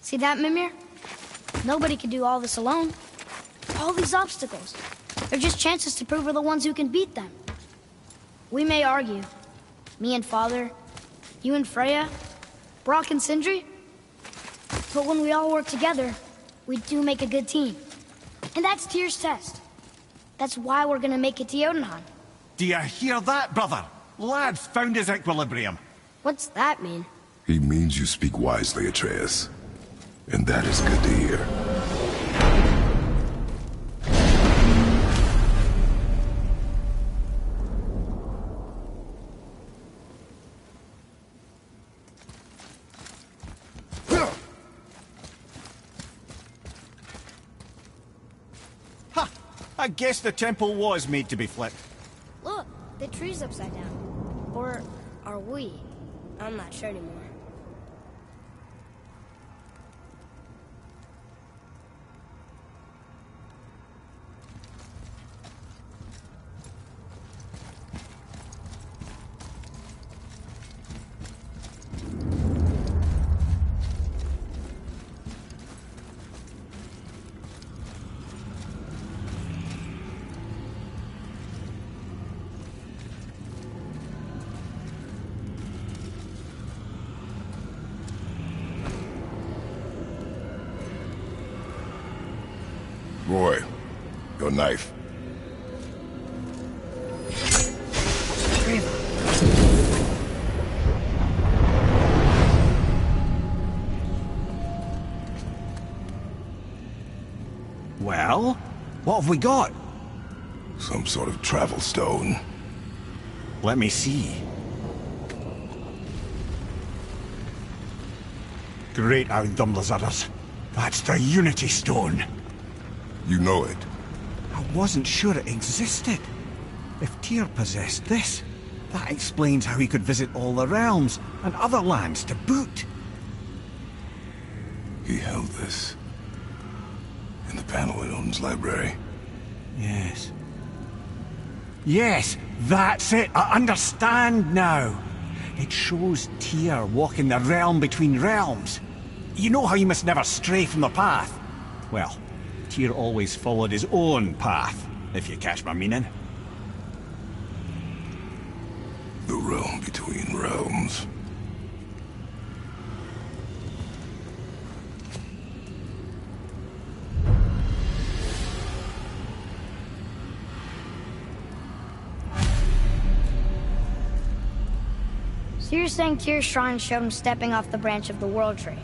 See that, Mimir? Nobody can do all this alone. All these obstacles. They're just chances to prove we're the ones who can beat them. We may argue. Me and Father, you and Freya, Brock and Sindri. But when we all work together, we do make a good team. And that's Tyr's test. That's why we're gonna make it to Jotunheim. Do you hear that, brother? Lad's found his equilibrium. What's that mean? He means you speak wisely, Atreus. And that is good to hear. Ha! I guess the temple was made to be flipped. Look, the tree's upside down. Or are we? I'm not sure anymore. Roy, your knife. Well, what have we got? Some sort of travel stone. Let me see. Great Audumlazaras. That's the Unity Stone. You know it. I wasn't sure it existed. If Tyr possessed this, that explains how he could visit all the realms and other lands to boot. He held this in the panel in Odin's library. Yes. Yes, that's it. I understand now. It shows Tyr walking the realm between realms. You know how you must never stray from the path? Well, Tyr always followed his own path, if you catch my meaning. The realm between realms. So you're saying Tyr's shrine showed him stepping off the branch of the World Tree.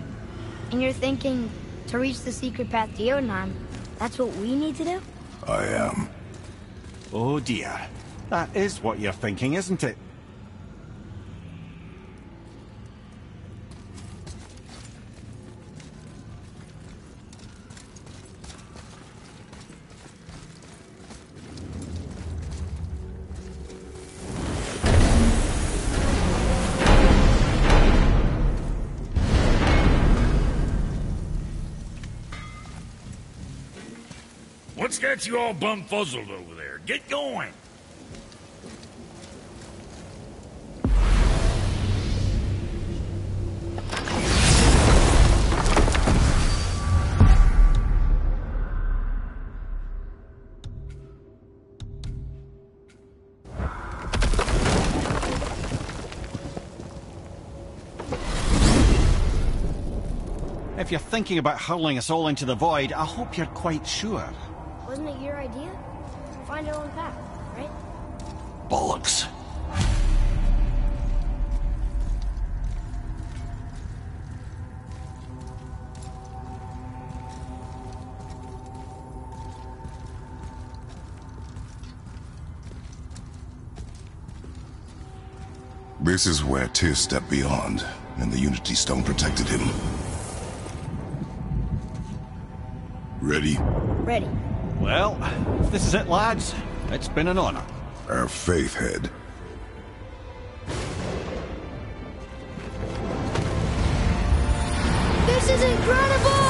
And you're thinking To reach the secret path to Jotunheim, that's what we need to do? I am. Oh dear. That is what you're thinking, isn't it? What's got you all bumfuzzled over there? Get going! If you're thinking about hurling us all into the void, I hope you're quite sure. Wasn't it your idea? Find our own path, right? Bollocks. This is where Tyr stepped beyond, and the Unity Stone protected him. Ready? Ready. Well, if this is it, lads. It's been an honor. Our faith head. This is incredible!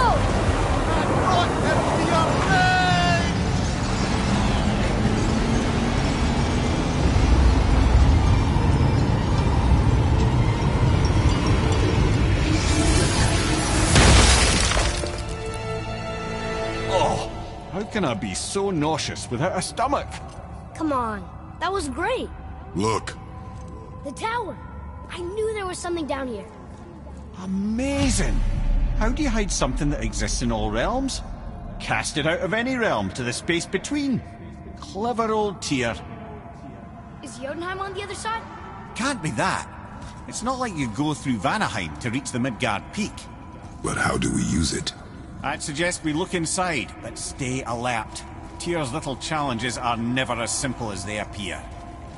How can I be so nauseous without a stomach? Come on, that was great. Look. The tower. I knew there was something down here. Amazing! How do you hide something that exists in all realms? Cast it out of any realm to the space between. Clever old Tyr. Is Jotunheim on the other side? Can't be that. It's not like you go through Vanaheim to reach the Midgard Peak. But how do we use it? I'd suggest we look inside, but stay alert. Tyr's little challenges are never as simple as they appear.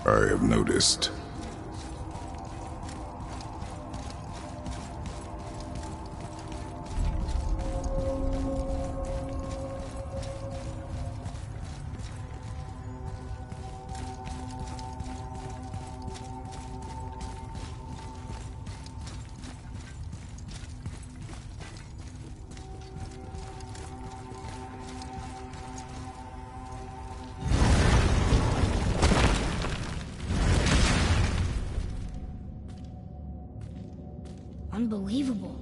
I have noticed. Unbelievable.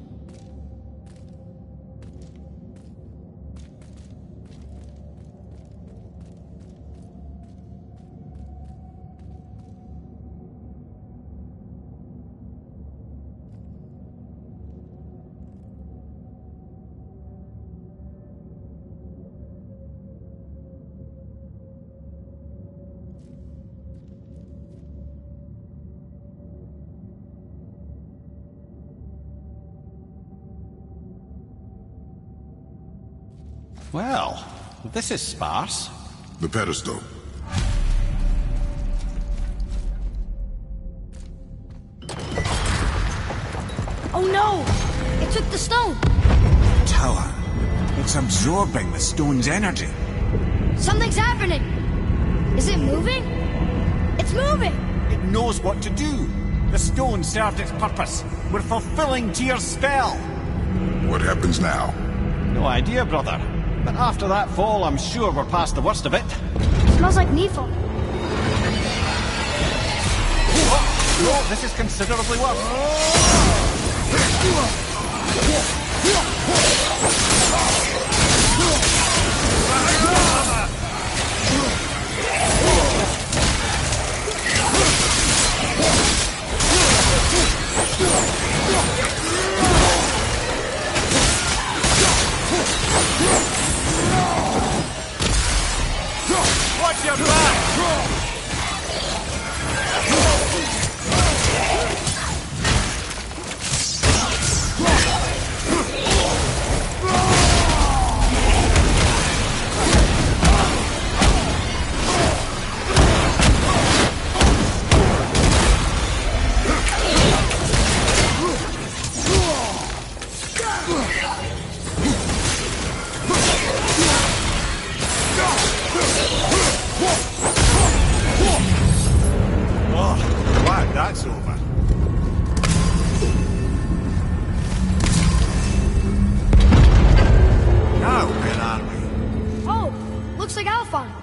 Well, this is sparse. The pedestal. Oh no! It took the stone! Tower. It's absorbing the stone's energy. Something's happening! Is it moving? It's moving! It knows what to do. The stone served its purpose. We're fulfilling Tyr's spell. What happens now? No idea, brother. But after that fall, I'm sure we're past the worst of it. Smells like Nepal. No, this is considerably worse. Watch your back! fine.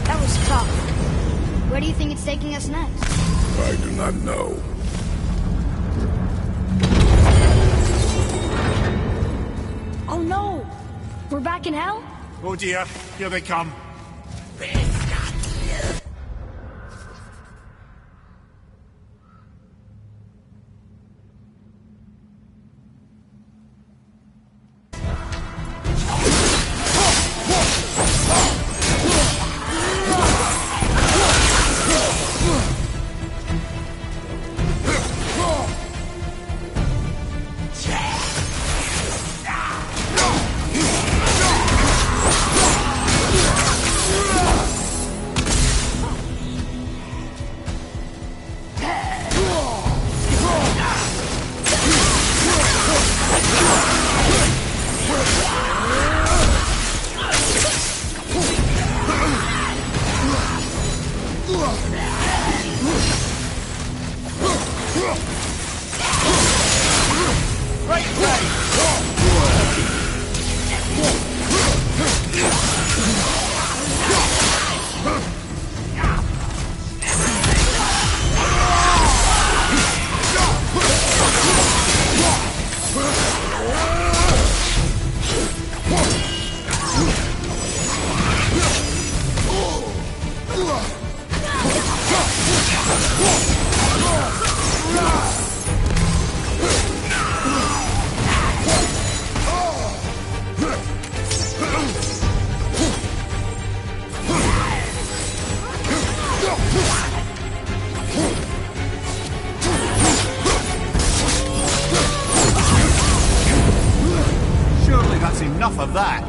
That was tough. Where do you think it's taking us next? I do not know. Oh no! We're back in hell? Oh dear, here they come. Enough of that.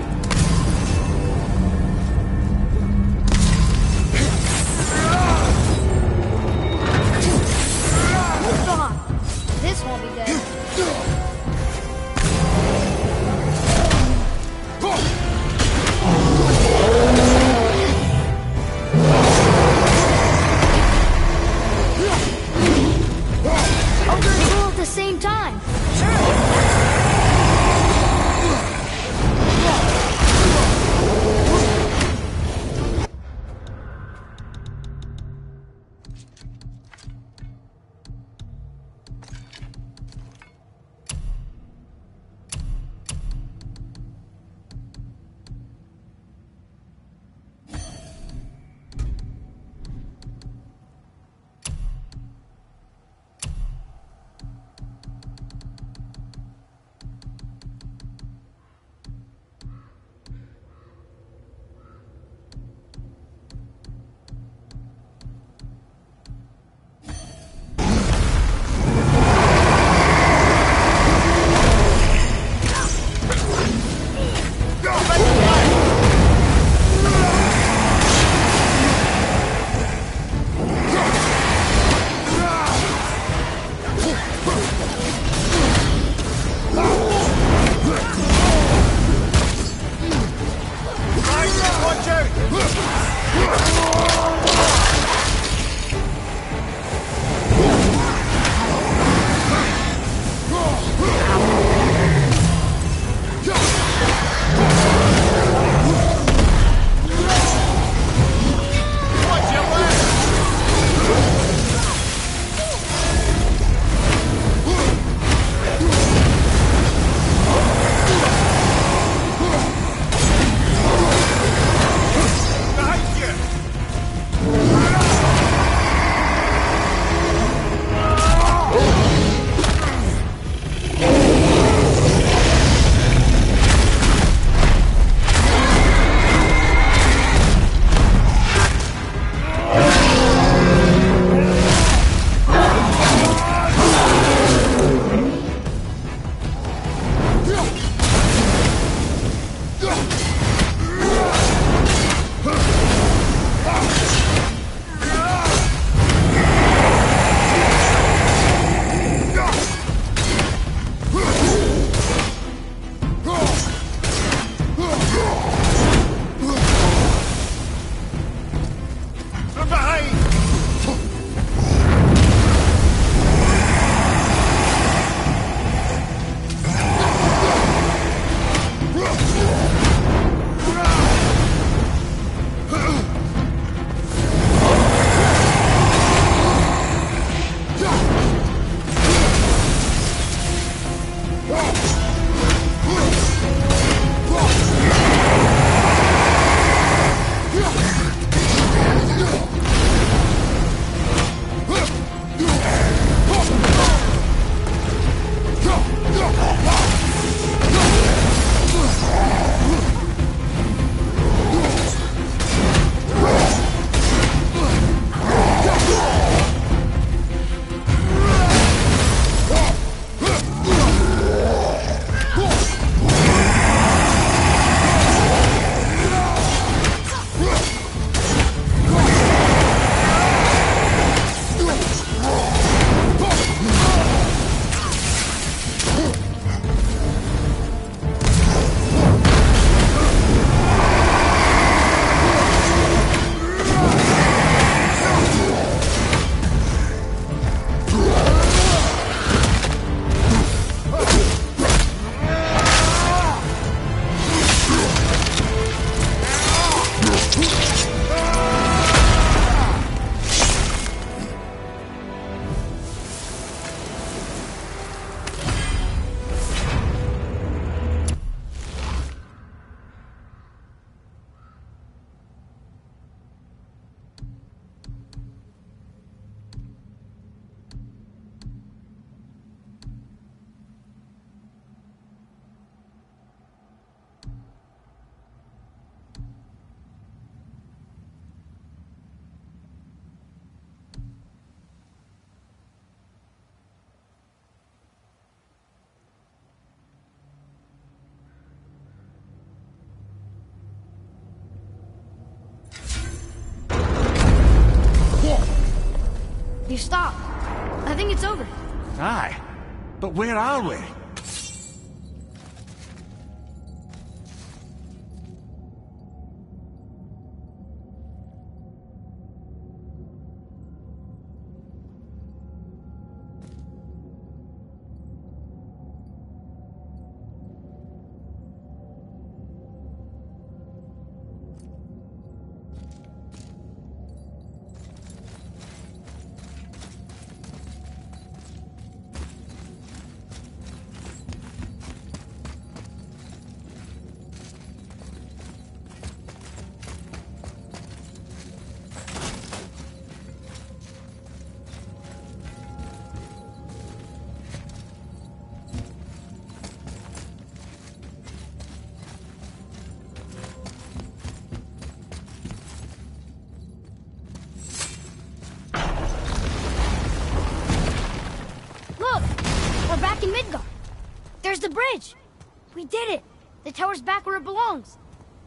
Come on. This won't be good. Oh, they're all at the same time. You stopped. I think it's over. Aye. But where are we? In Midgard. There's the bridge. We did it. The tower's back where it belongs.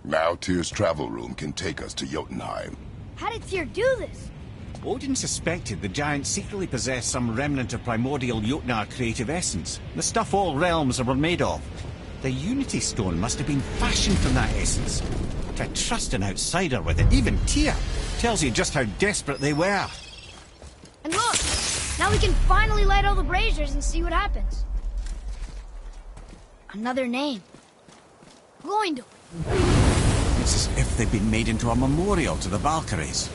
Now Tyr's travel room can take us to Jotunheim. How did Tyr do this? Odin suspected the giant secretly possessed some remnant of primordial Jotnar creative essence, the stuff all realms were made of. The Unity Stone must have been fashioned from that essence. To trust an outsider with it, even Tyr, tells you just how desperate they were. And look! Now we can finally light all the braziers and see what happens. Another name. Gloindor. It's as if they've been made into a memorial to the Valkyries.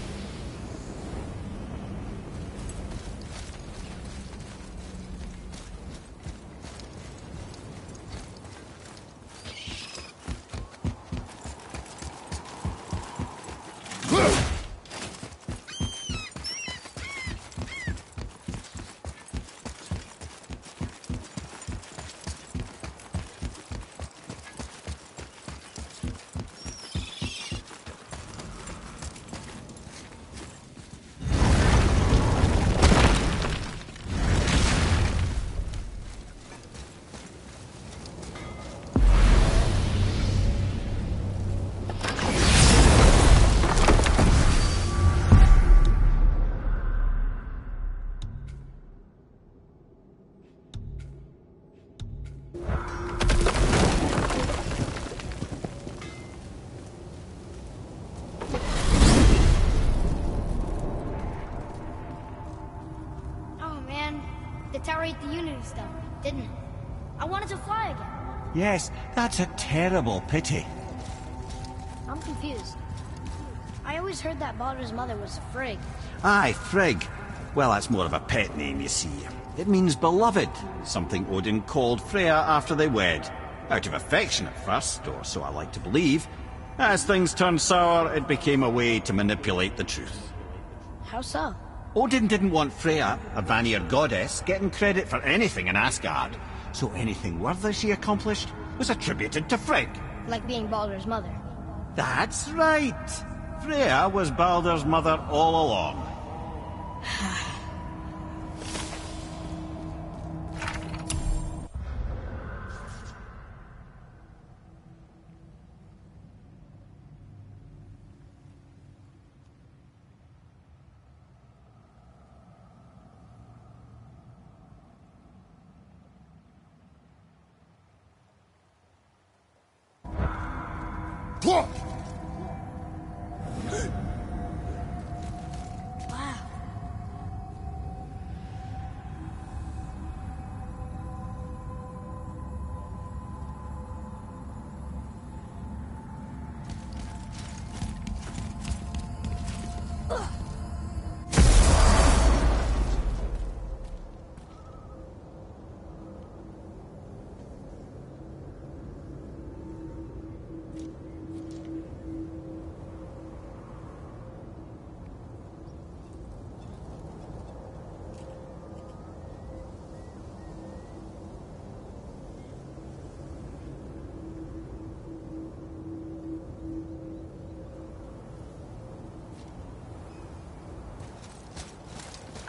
The tower ate the Unity Stone, didn't it? I wanted to fly again. Yes, that's a terrible pity. I'm confused. I always heard that Baldur's mother was Frigg. Aye, Frigg. Well, that's more of a pet name, you see. It means beloved, something Odin called Freya after they wed. Out of affection at first, or so I like to believe. As things turned sour, it became a way to manipulate the truth. How so? Odin didn't want Freya, a Vanir goddess, getting credit for anything in Asgard. So anything worthy she accomplished was attributed to Frigg. Like being Baldur's mother. That's right. Freya was Baldur's mother all along. Wow.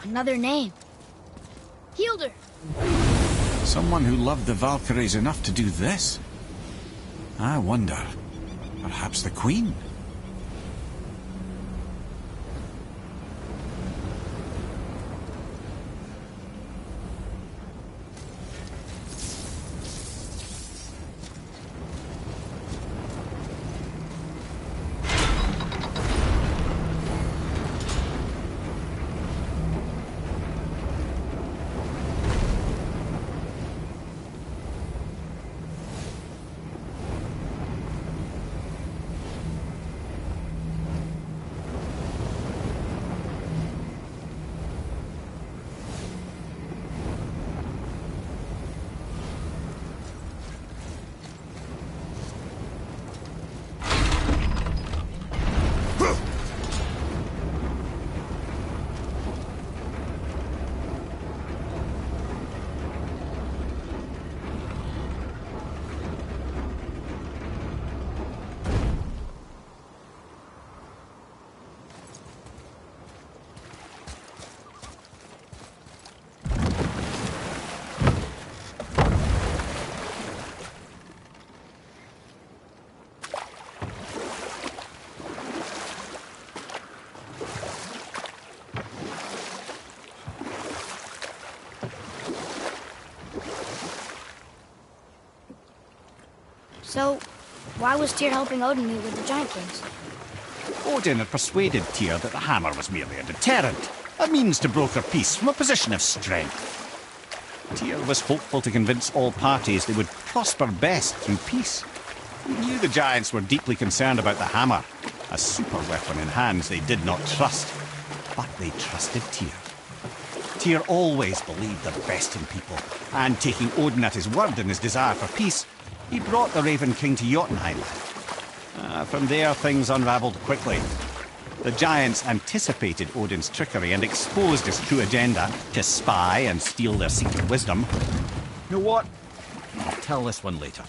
Another name. Hildur. Someone who loved the Valkyries enough to do this? I wonder. Perhaps the Queen? So, why was Tyr helping Odin meet with the Giant Kings? Odin had persuaded Tyr that the hammer was merely a deterrent, a means to broker peace from a position of strength. Tyr was hopeful to convince all parties they would prosper best through peace. He knew the giants were deeply concerned about the hammer, a super weapon in hands they did not trust. But they trusted Tyr. Tyr always believed the best in people, and taking Odin at his word in his desire for peace, he brought the Raven King to Jotunheim. From there, things unravelled quickly. The giants anticipated Odin's trickery and exposed his true agenda to spy and steal their secret wisdom. You know what? I'll tell this one later.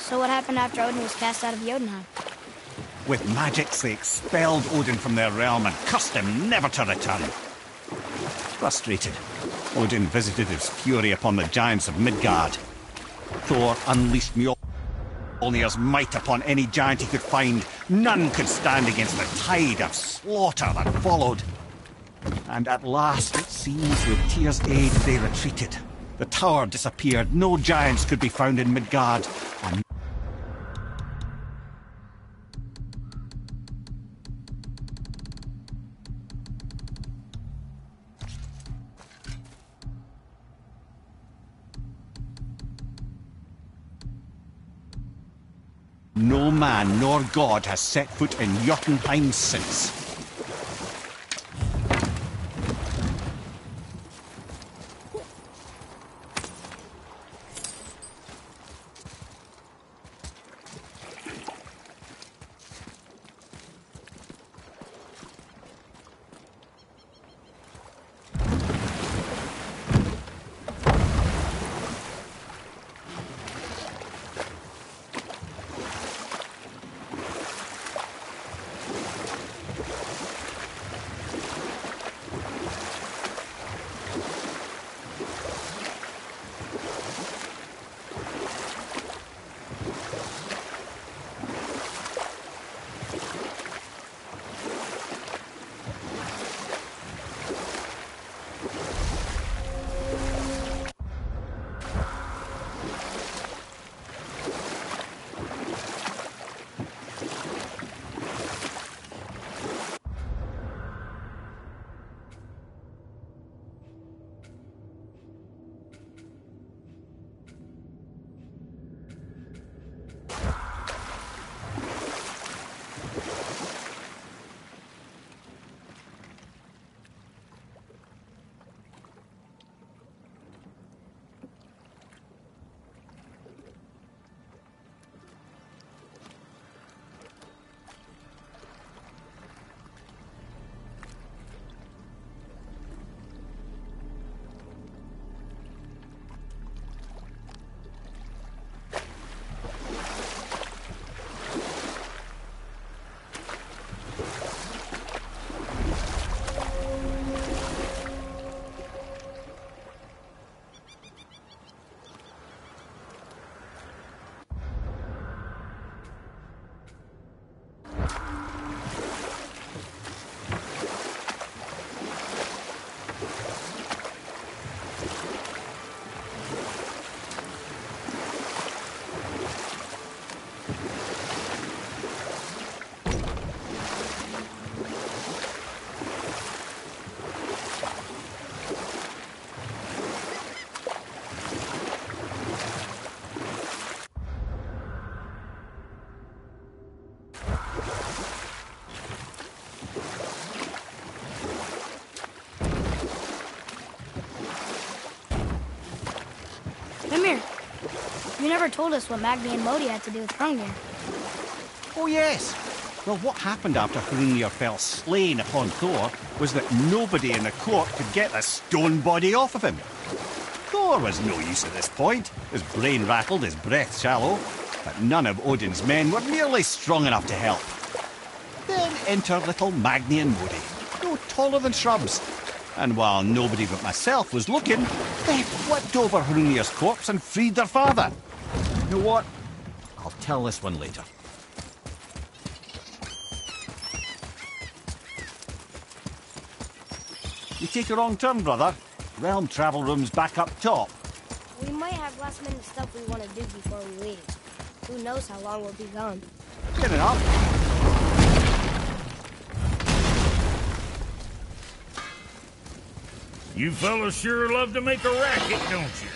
So what happened after Odin was cast out of Jotunheim? With magics, they expelled Odin from their realm and cursed him never to return. Frustrated, Odin visited his fury upon the giants of Midgard. Thor unleashed Mjolnir's might upon any giant he could find. None could stand against the tide of slaughter that followed. And at last, it seems, with Tyr's aid, they retreated. The tower disappeared, no giants could be found in Midgard, and no man nor god has set foot in Jotunheim since. never told us what Magni and Modi had to do with Hrungnir. Oh, yes. Well, what happened after Hrungnir fell slain upon Thor was that nobody in the court could get the stone body off of him. Thor was no use at this point. His brain rattled, his breath shallow, but none of Odin's men were nearly strong enough to help. Then enter little Magni and Modi, no taller than shrubs. And while nobody but myself was looking, they flipped over Hrungnir's corpse and freed their father. You know what? I'll tell this one later. You take a wrong turn, brother. Realm travel room's back up top. We might have last-minute stuff we want to do before we leave. Who knows how long we'll be gone. Fair enough. You fellas sure love to make a racket, don't you?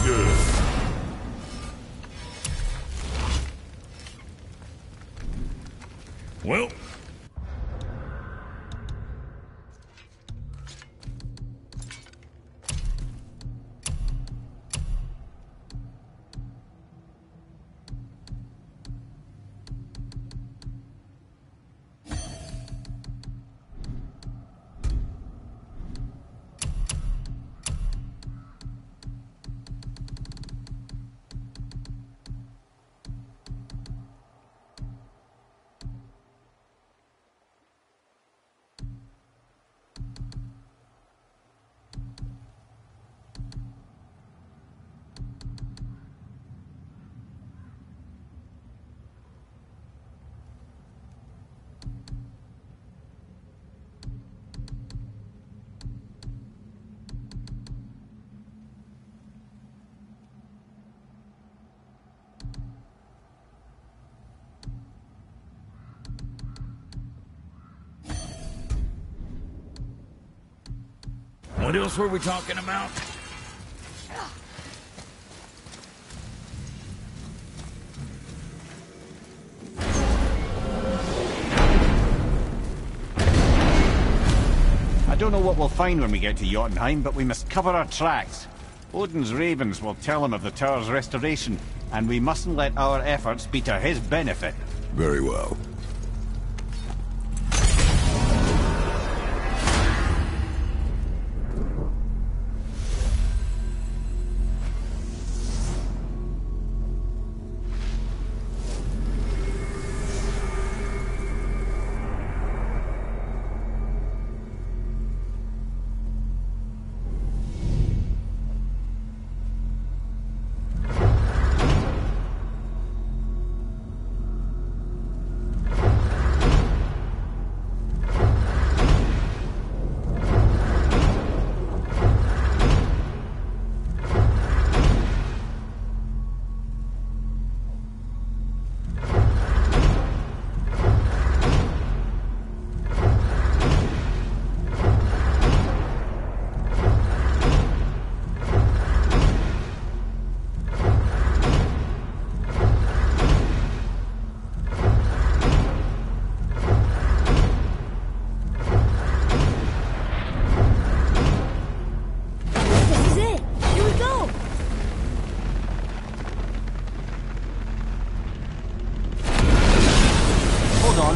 Good. Well, what else were we talking about? I don't know what we'll find when we get to Jotunheim, but we must cover our tracks. Odin's ravens will tell him of the tower's restoration, and we mustn't let our efforts be to his benefit. Very well.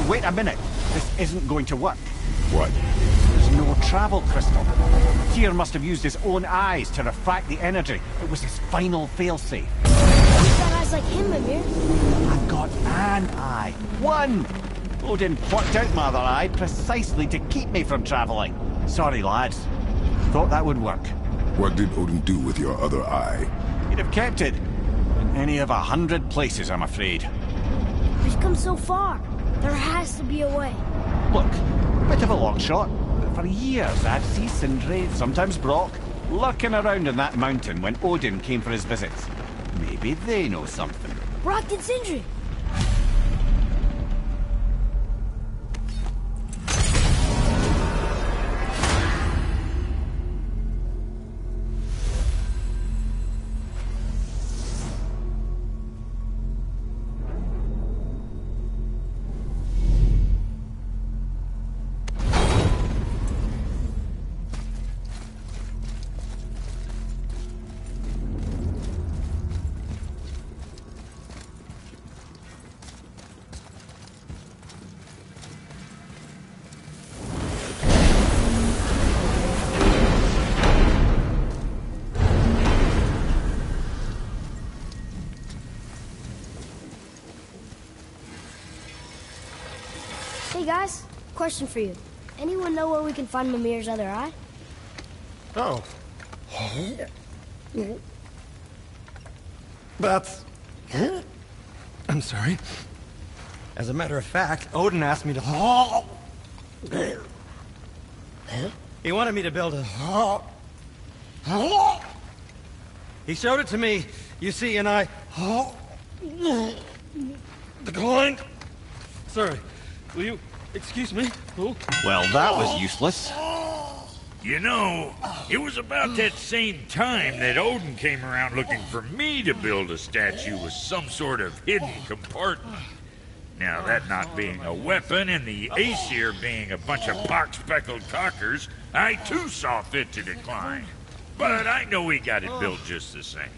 Wait a minute. This isn't going to work. What? There's no travel crystal. Tyr must have used his own eyes to refract the energy. It was his final failsafe. You've got eyes like him, Mimir. I've got an eye. One! Odin plucked out my other eye precisely to keep me from traveling. Sorry, lads. Thought that would work. What did Odin do with your other eye? He'd have kept it. In any of 100 places, I'm afraid. We've come so far. There has to be a way. Look, bit of a long shot, but For years, I've seen Sindri, sometimes Brock, lurking around in that mountain when Odin came for his visits. Maybe they know something. Brock and Sindri. Hey guys, question for you. Anyone know where we can find Mimir's other eye? Oh. That's... I'm sorry. As a matter of fact, Odin asked me to... He wanted me to build a... He showed it to me, you see, and I... declined. Sorry, will you excuse me? Oh. Well, that was useless. You know, it was about that same time that Odin came around looking for me to build a statue with some sort of hidden compartment. Now, that not being a weapon and the Aesir being a bunch of pock-speckled cockers, I too saw fit to decline. But I know he got it built just the same.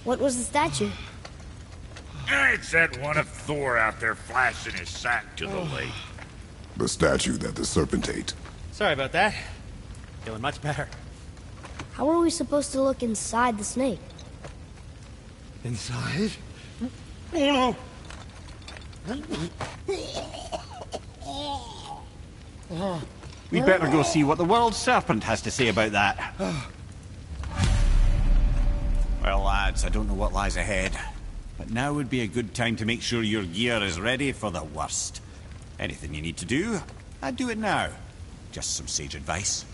What was the statue? It's that one of Thor out there flashing his sack to the lake. The statue that the serpent ate. Sorry about that. Feeling much better. How are we supposed to look inside the snake? Inside? Oh no! We'd better go see what the world serpent has to say about that. Well, lads, I don't know what lies ahead, but now would be a good time to make sure your gear is ready for the worst. Anything you need to do, I'd do it now. Just some sage advice.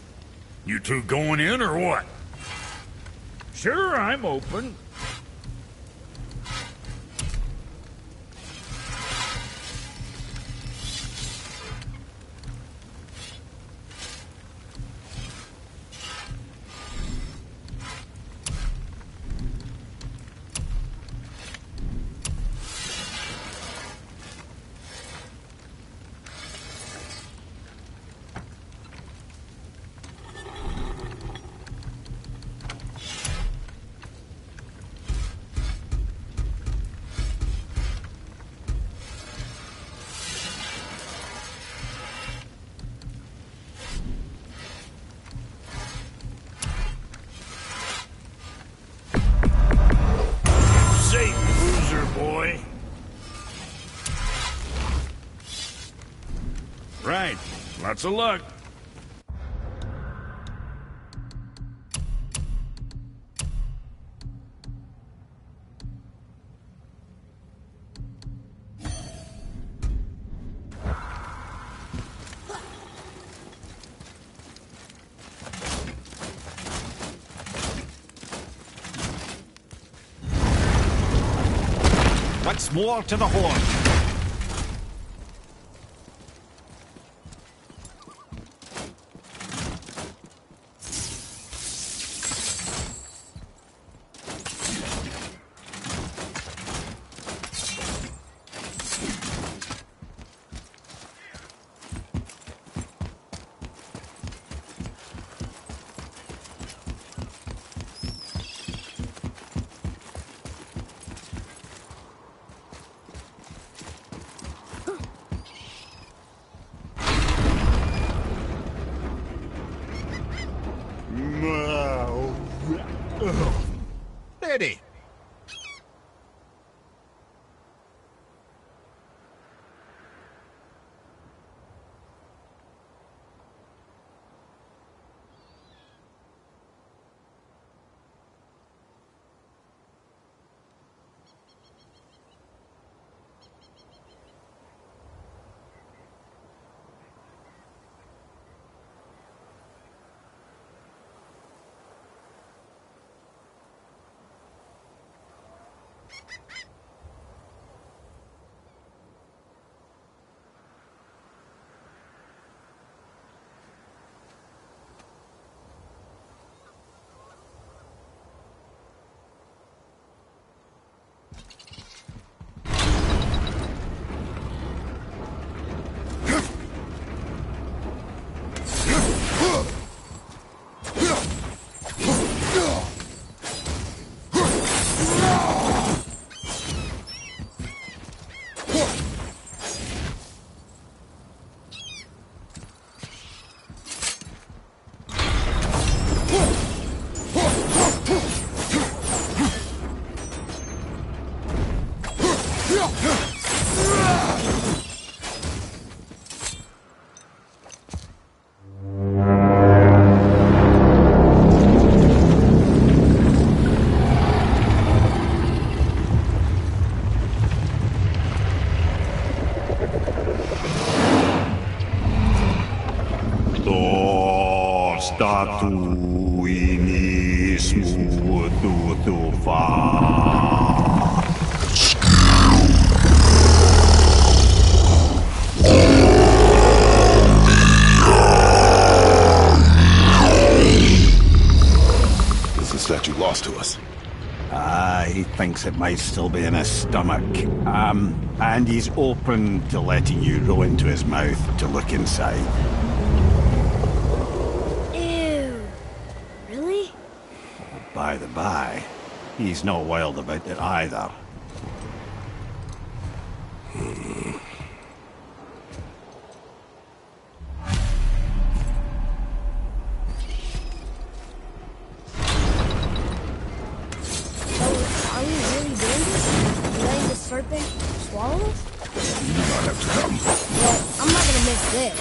You two going in or what? Sure, I'm open. Right. Lots of luck. Once more to the horn. Ready. tu inis mutu fa. Is the statue lost to us? He thinks it might still be in his stomach. And he's open to letting you row into his mouth to look inside. Ew. Really? By the by, he's not wild about it either. Are we really doing this? Letting the serpent swallow us? You do not have to come. Well, I'm not gonna miss this.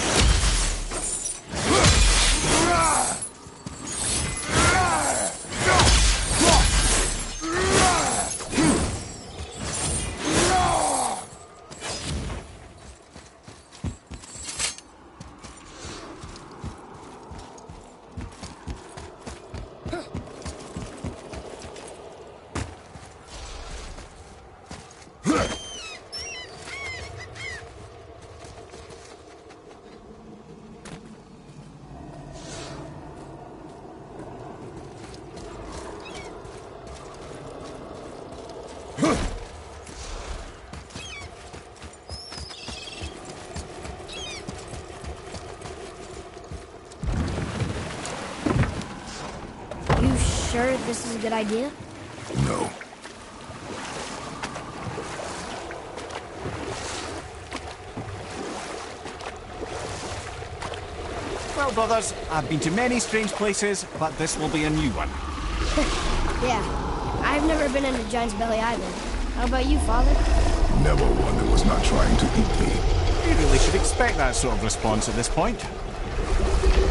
You sure this is a good idea? No. Well, brothers, I've been to many strange places, but this will be a new one. Yeah. I've never been in a giant's belly either. How about you, Father? Never one that was not trying to eat me. You really should expect that sort of response at this point. Here we go.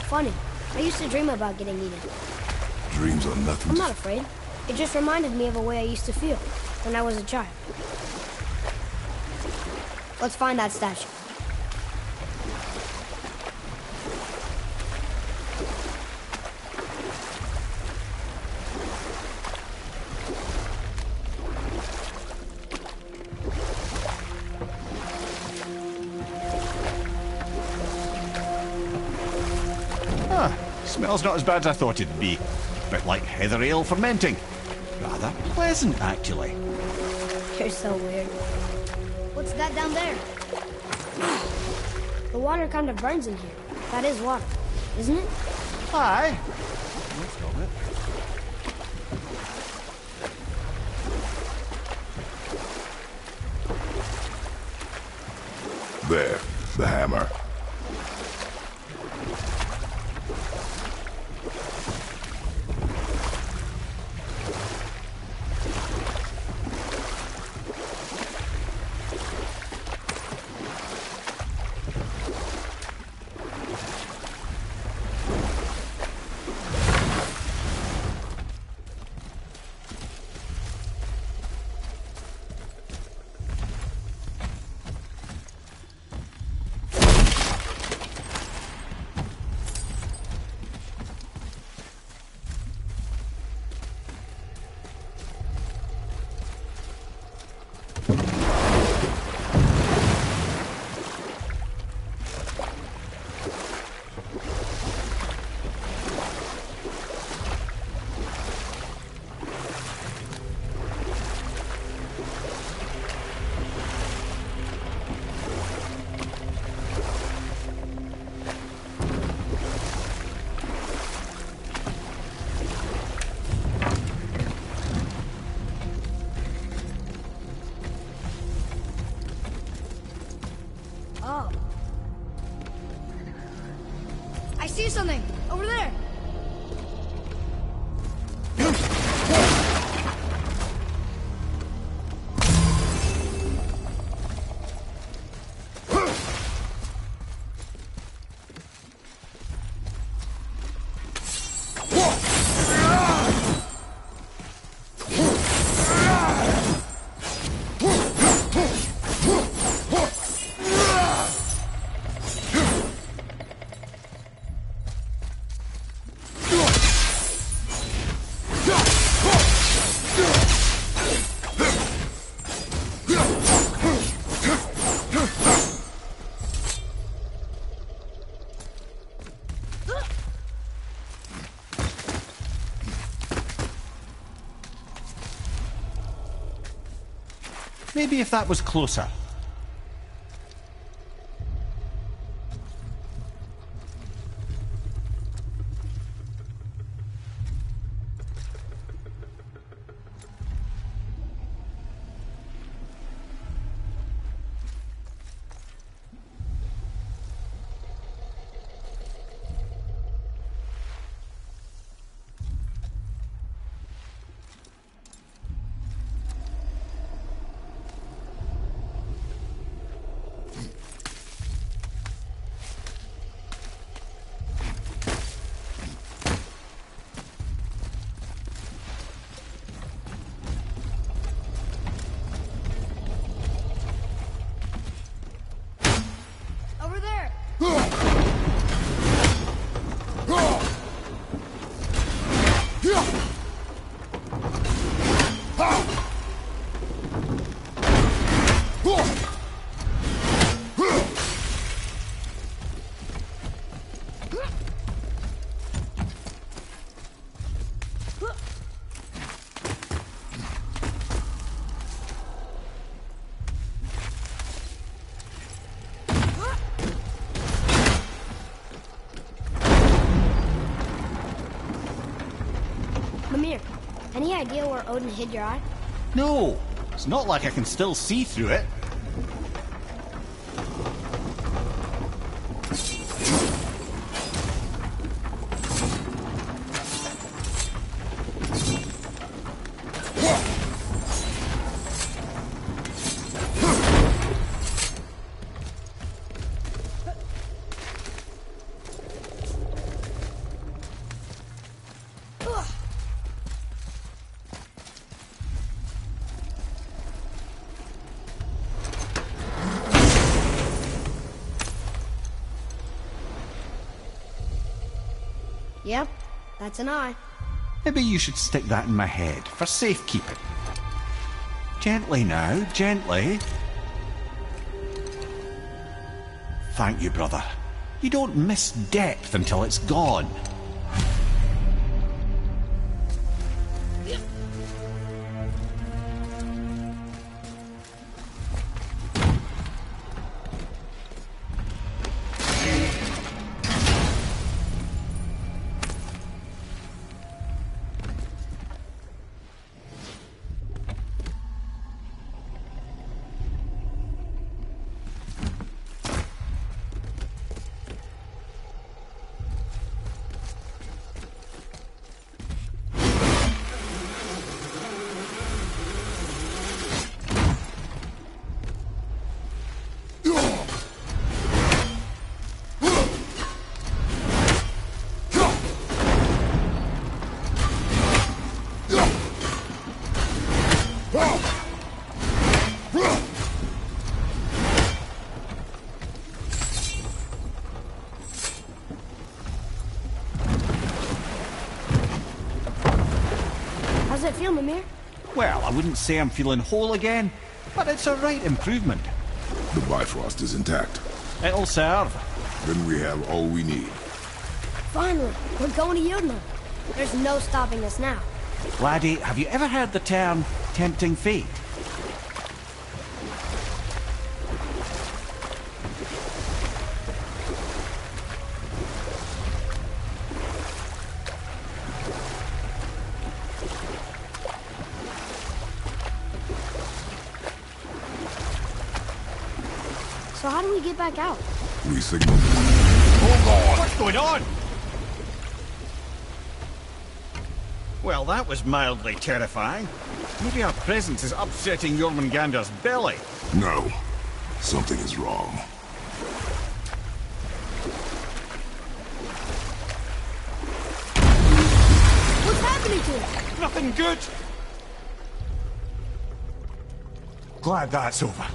Funny. I used to dream about getting eaten. Dreams are nothing. I'm not afraid. It just reminded me of a way I used to feel when I was a child. Let's find that statue. Smells not as bad as I thought it'd be. A bit like heather ale fermenting. Rather pleasant, actually. You're so weird. What's that down there? The water kind of burns in here. That is water, isn't it? Aye. Let's go with it. There, the hammer. Oh. I see something! Over there! Maybe if that was closer. Over there! Mimir, any idea where Odin hid your eye? No, it's not like I can still see through it. Yep, that's an eye. Maybe you should stick that in my head for safekeeping. Gently now, gently. Thank you, brother. You don't miss depth until it's gone. How's it feel, Mimir? Well, I wouldn't say I'm feeling whole again, but it's a right improvement. The Bifrost is intact. It'll serve. Then we have all we need. Finally, we're going to Yudna. There's no stopping us now. Laddie, have you ever heard the term tempting fate? So how do we get back out? We signal. Hold on! What's going on? Well, that was mildly terrifying. Maybe our presence is upsetting Jormungandr's belly. No. Something is wrong. What's happening to him? Nothing good. Glad that's over.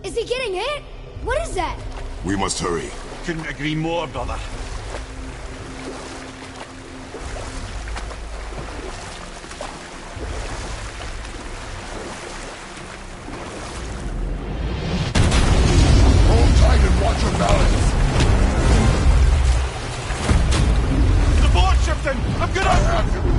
Is he getting hit? What is that? We must hurry. Couldn't agree more, brother. Hold tight and watch your balance. The board shifting! I'm gonna...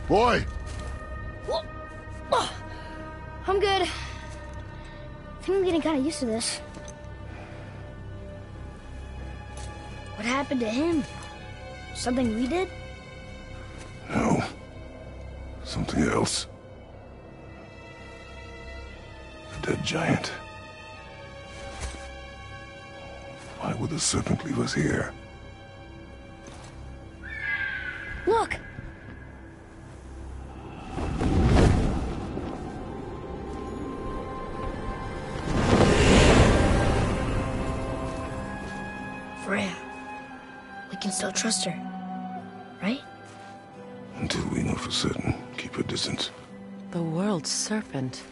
Boy! I'm good. I think I'm getting kind of used to this. What happened to him? Something we did? No. Something else. A dead giant. Why would the serpent leave us here? Look! Freya. We can still trust her, right? Until we know for certain, keep a distance. The world's serpent.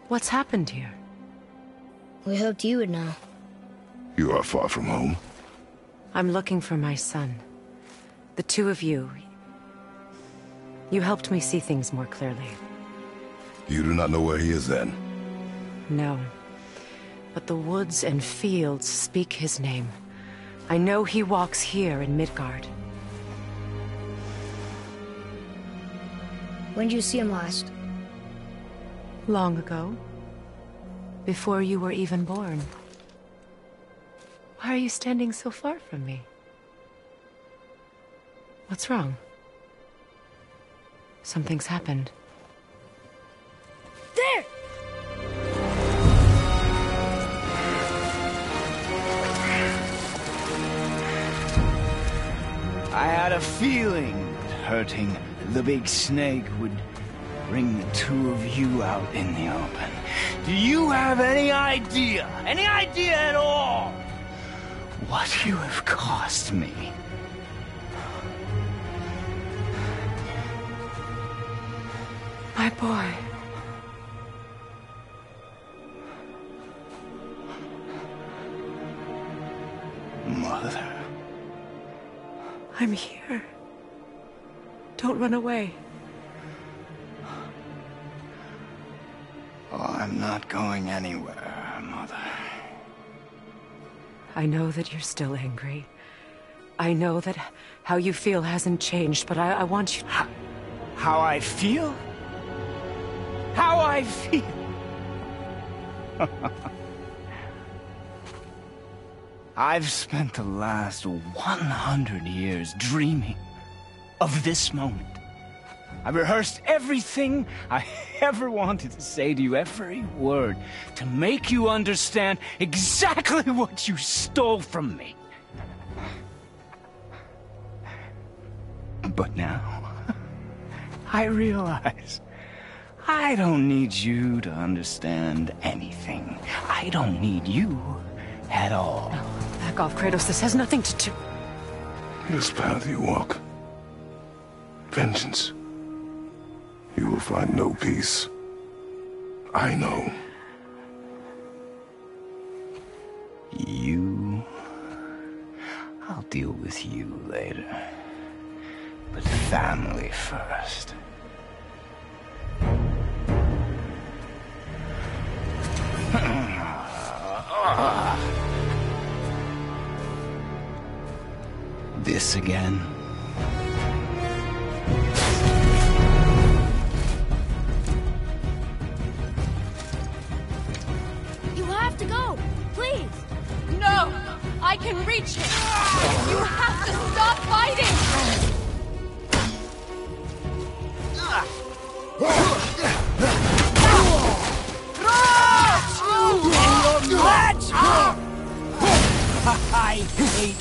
What's happened here? We hoped you would know. You are far from home. I'm looking for my son. The two of you. You helped me see things more clearly. You do not know where he is then? No. But the woods and fields speak his name. I know he walks here in Midgard. When did you see him last? Long ago. Before you were even born. Why are you standing so far from me? What's wrong? Something's happened. There! I had a feeling that hurting the big snake would bring the two of you out in the open. Do you have any idea at all, what you have cost me? My boy. Mother. I'm here. Don't run away. Oh, I'm not going anywhere, Mother. I know that you're still angry. I know that how you feel hasn't changed, but I want you... How I feel? How I feel? I've spent the last 100 years dreaming of this moment. I rehearsed everything I ever wanted to say to you, every word, to make you understand exactly what you stole from me. But now, I realize I don't need you to understand anything. I don't need you at all. No, back off, Kratos. This has nothing to do... This path you walk. Vengeance. You will find no peace. I know. You... I'll deal with you later. But family first. this again. You have to go, please. No! I can reach him! You have to stop fighting! I hate you.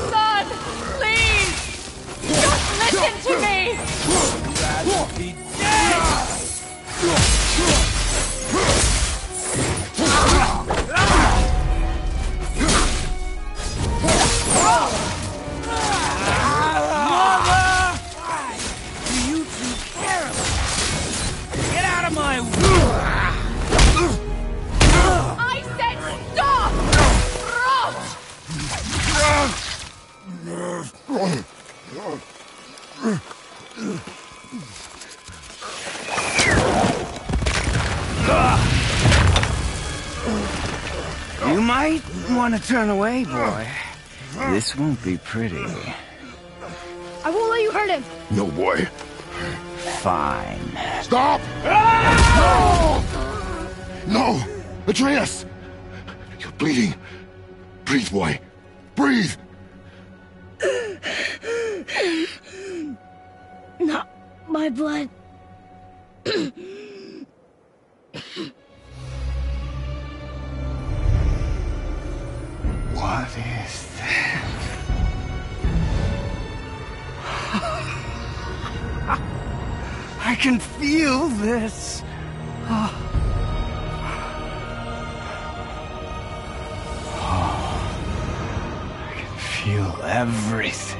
Son! Please! Just listen to me! Rather be dead! Mother! Do you two care of me? Get out of my way! I said stop! You might want to turn away, boy. This won't be pretty. I won't let you hurt him. No, boy. Fine. Stop! No! No! Atreus! You're bleeding. Breathe, boy. Breathe! Not my blood. What is that? I can feel this. I can feel everything.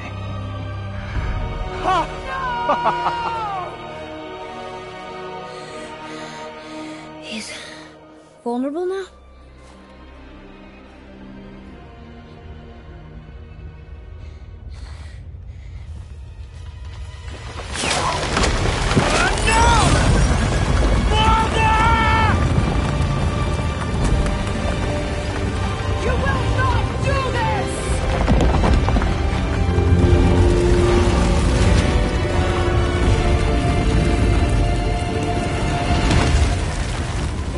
He's vulnerable now? You will not do this!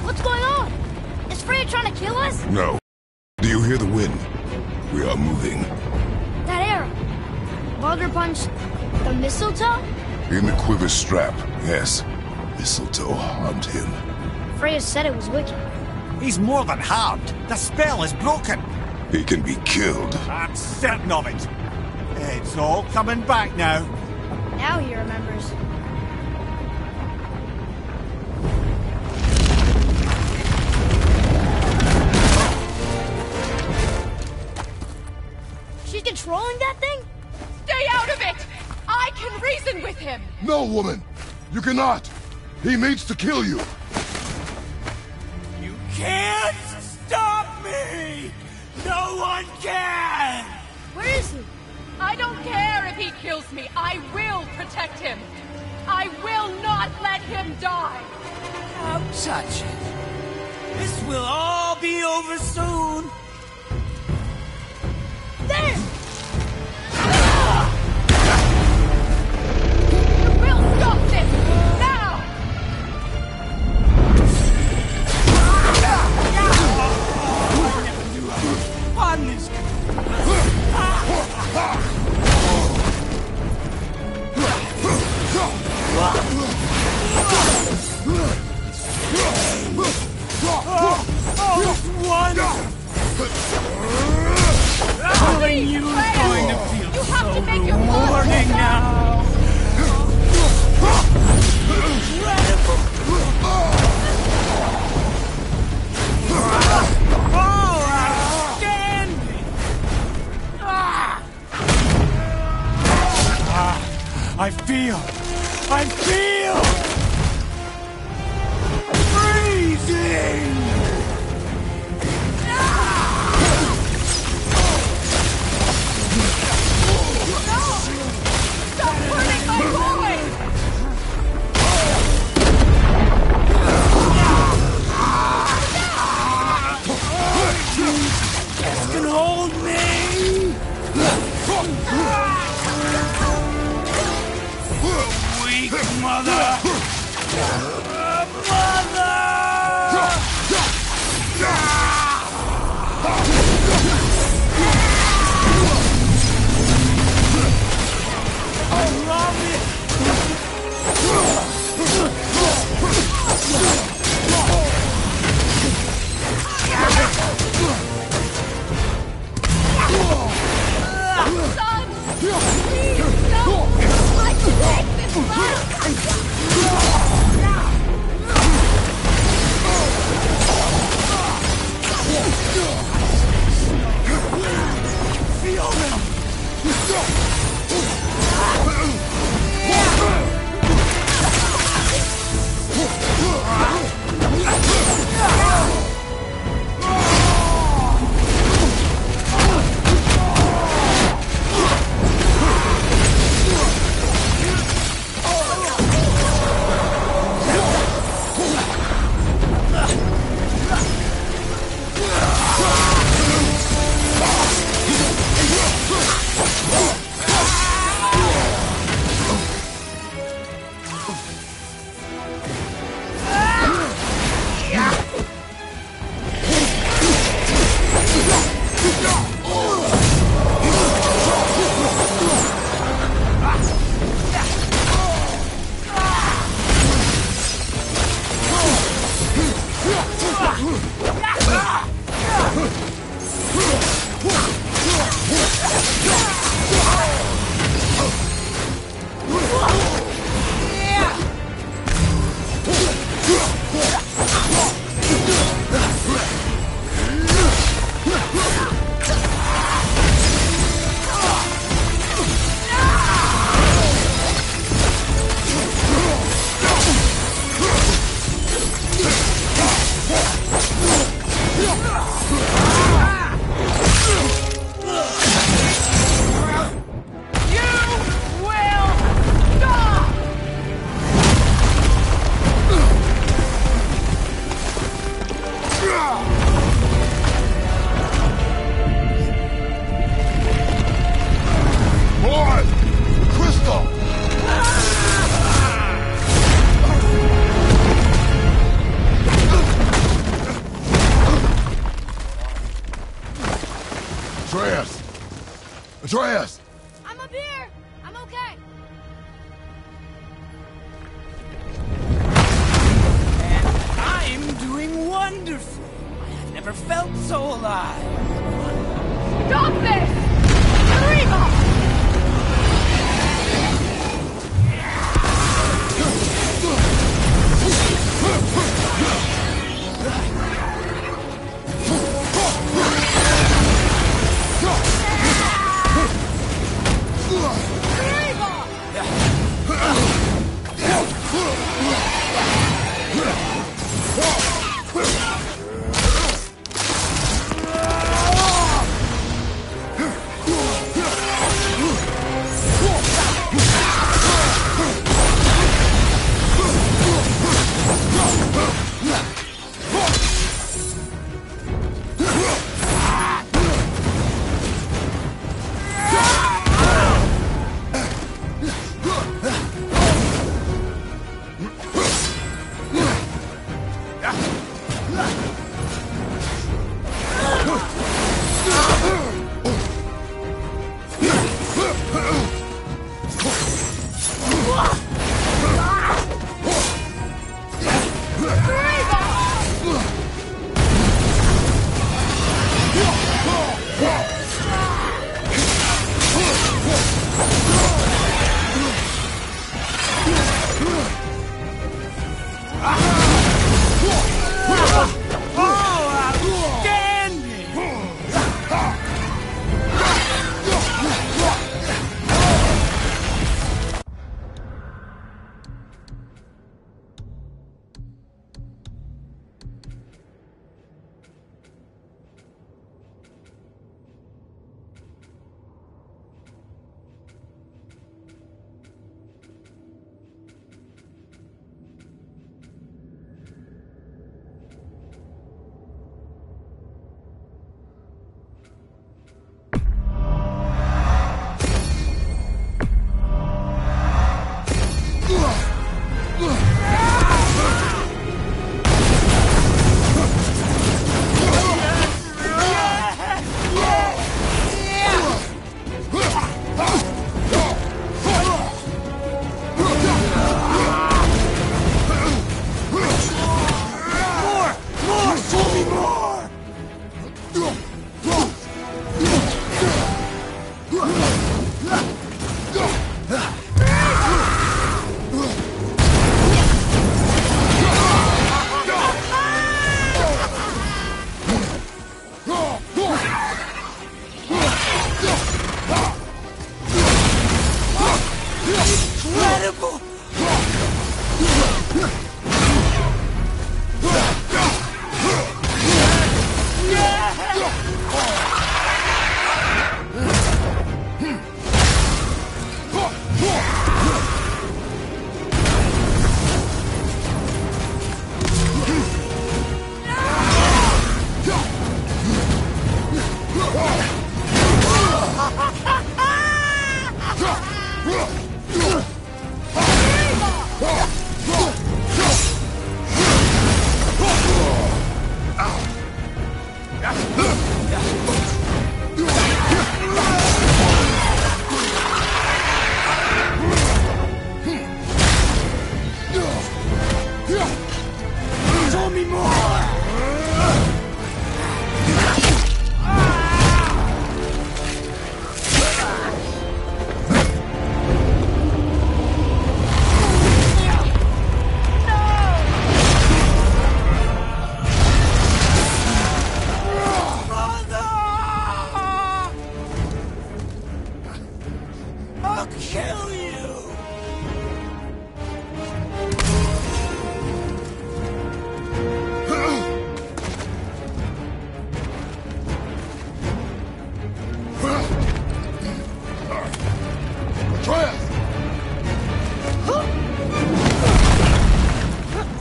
What's going on? Is Freya trying to kill us? No. Do you hear the wind? We are moving. That arrow. Baldur punched the mistletoe? In the quiver strap, yes. Mistletoe harmed him. Freya said it was wicked. He's more than harmed. The spell is broken. He can be killed. I'm certain of it. It's all coming back now. Now he remembers. She's controlling that thing? Stay out of it! I can reason with him! No, woman! You cannot! He means to kill you! You can't stop me! No one can! Where is he? I don't care if he kills me. I will protect him. I will not let him die. Don't touch it. This will all be over soon. There! You will stop this now! On this. Killing you is going to feel You have so to make your blood rewarding flow now. Oh, outstanding! I feel freezing! Stop hurting my boy! Can hold me! Weak mother! Mother! I love it! Son! Please, no! I can take this fight! Feel them! Atreus! I'm up here! I'm okay! And I'm doing wonderful. I have never felt so alive. Stop this! Reba!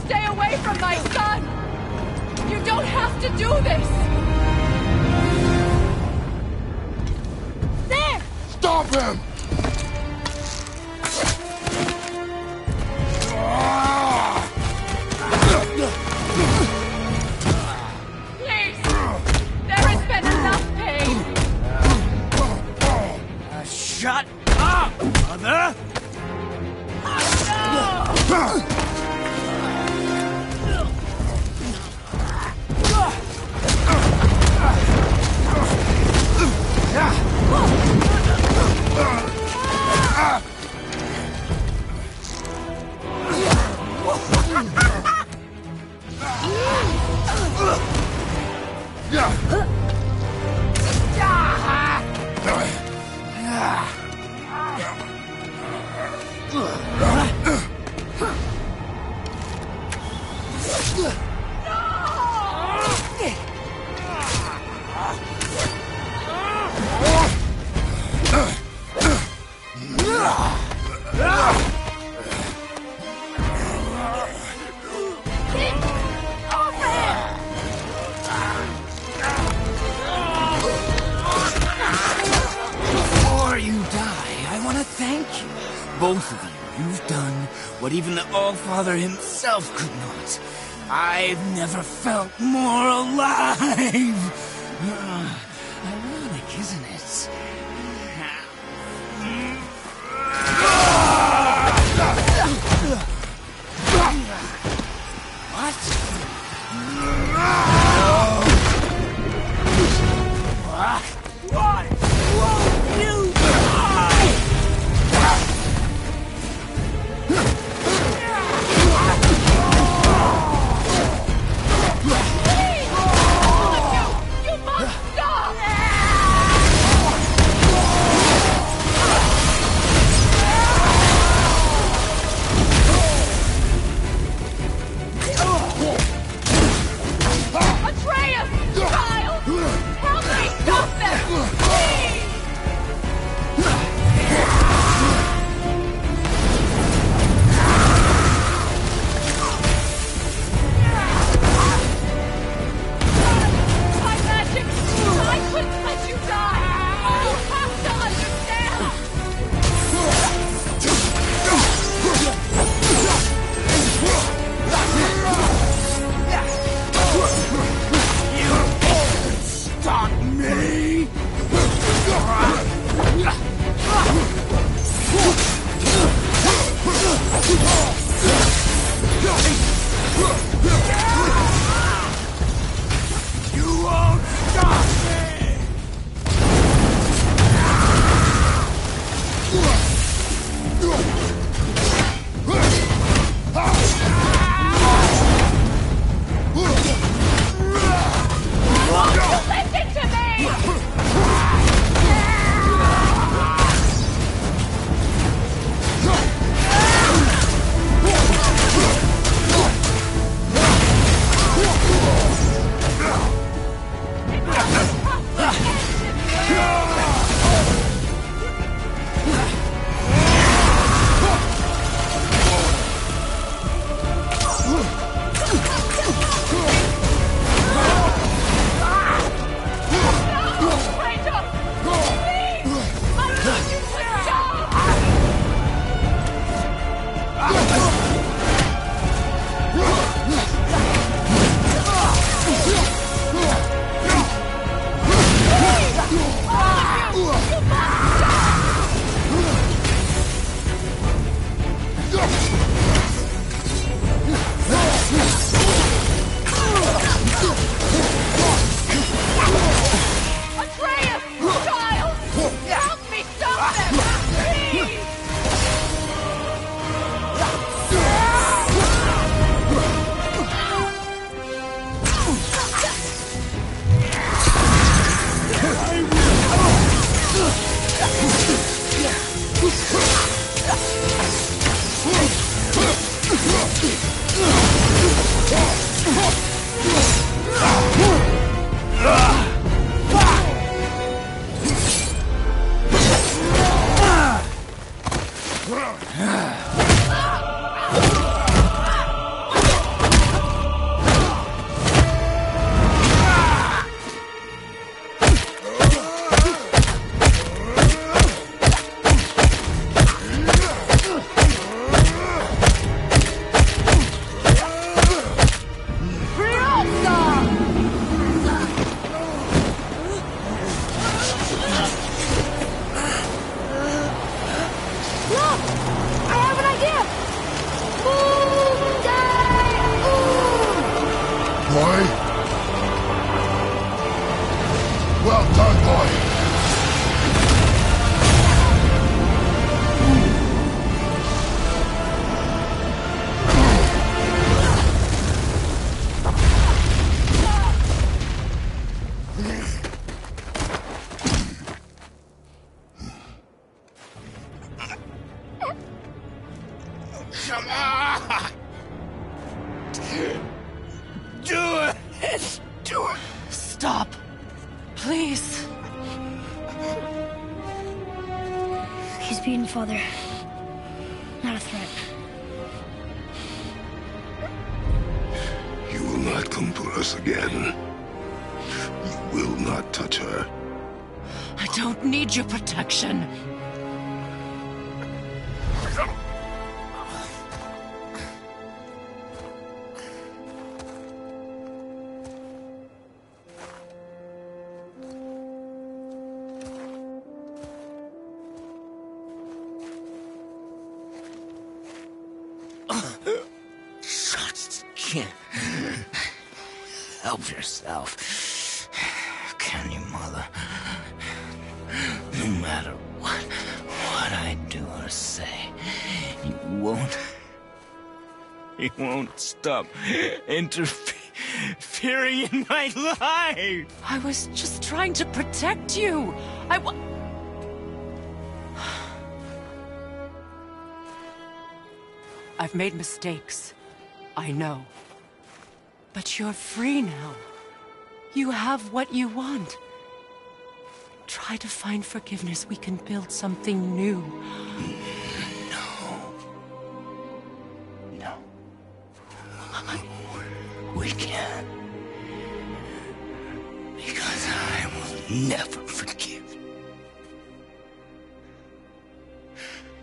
Stay away from my son! You don't have to do this! There! Stop him! Please! There has been enough pain! Shut up, Mother! Before you die, I want to thank you. Both of you. You've done what even the All-Father himself could not. I've never felt more alive. Ironic, isn't it? What? What? Won't you die? You must stop! Atreus! Child! Help me stop them! Please! My magic! I couldn't let you die! You have to understand! Stop me! You won't stop about that boy. Come on! Do it! Do it! Stop. Please. He's beaten, Father. Not a threat. You will not come for us again. You will not touch her. I don't need your protection. Help yourself. Can you, Mother? No matter what I do or say, you won't stop interfering in my life. I was just trying to protect you. I've made mistakes. I know. But you're free now. You have what you want. Try to find forgiveness. We can build something new. No. We can't. Because I will never forgive you.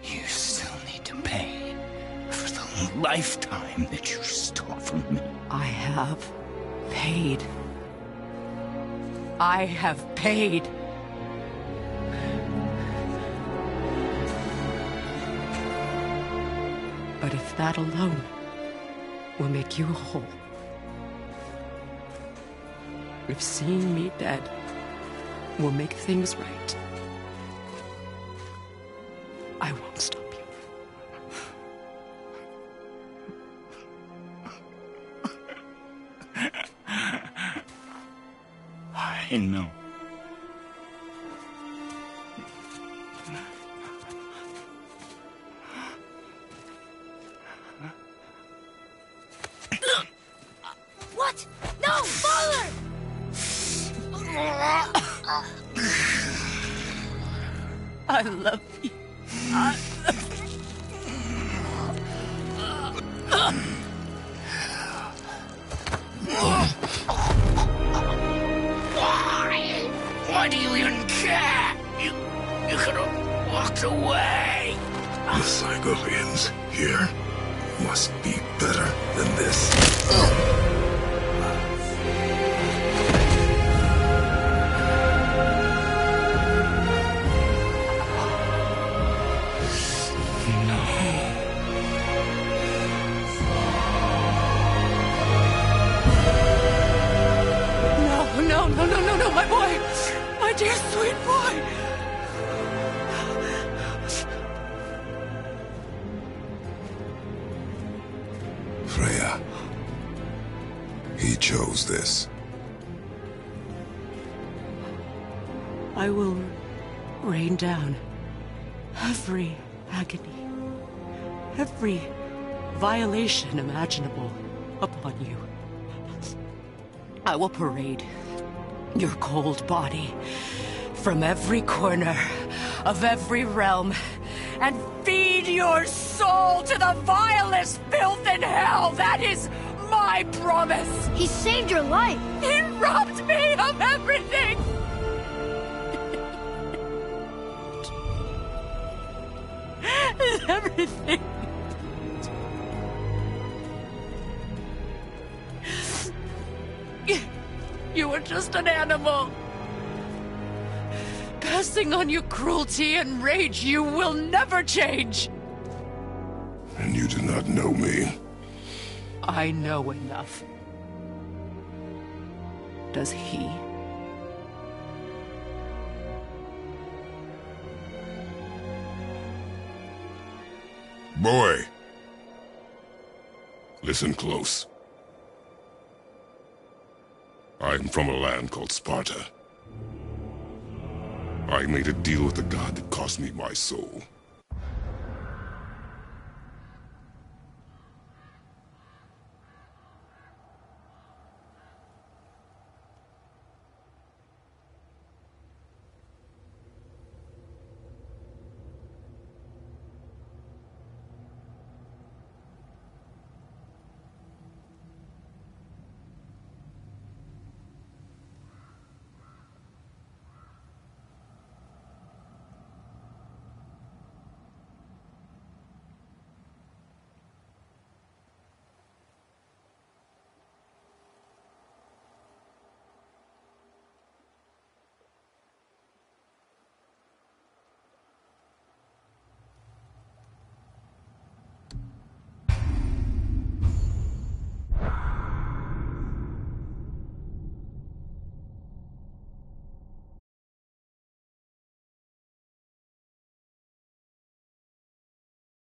You still need to pay for the lifetime that you stole from me. I have paid. I have paid. But if that alone will make you whole, if seeing me dead will make things right, I won't stop you. I know. What? No, Father! I love you. Why do you even care? You could have walked away. The Cygolians here must be better than this. No, my boy! My dear sweet boy! Freya. He chose this. I will rain down every agony, every violation imaginable upon you. I will parade your cold body from every corner of every realm and feed your soul to the vilest filth in hell. That is my promise. He saved your life. He robbed me of everything. Everything. You were just an animal. Passing on your cruelty and rage, you will never change. And you do not know me. I know enough. Does he? Boy! Listen close. I'm from a land called Sparta. I made a deal with the god that cost me my soul.